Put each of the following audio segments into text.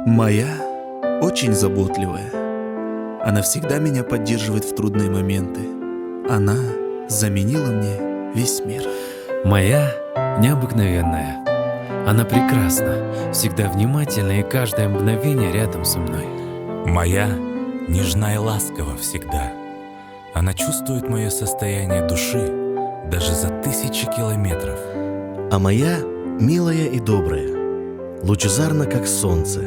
Моя очень заботливая. Она всегда меня поддерживает в трудные моменты. Она заменила мне весь мир. Моя необыкновенная. Она прекрасна, всегда внимательна и каждое мгновение рядом со мной. Моя нежна и ласкова всегда. Она чувствует мое состояние души даже за 1000 километров. А моя милая и добрая, лучезарна, как солнце.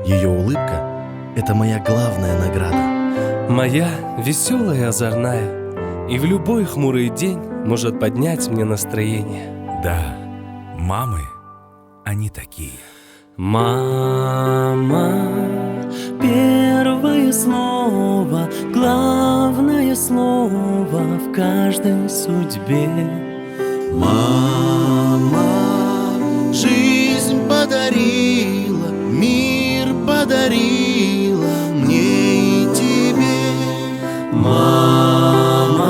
Ее улыбка — это моя главная награда. Моя веселая и озорная, и в любой хмурый день может поднять мне настроение. Да, мамы, они такие. Мама, первое слово, главное слово в каждой судьбе. Мама, жизнь подарила, мир подарила мне и тебе. Мама,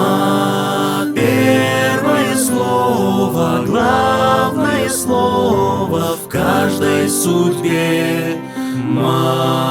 первое слово, главное слово в каждой судьбе. Мама.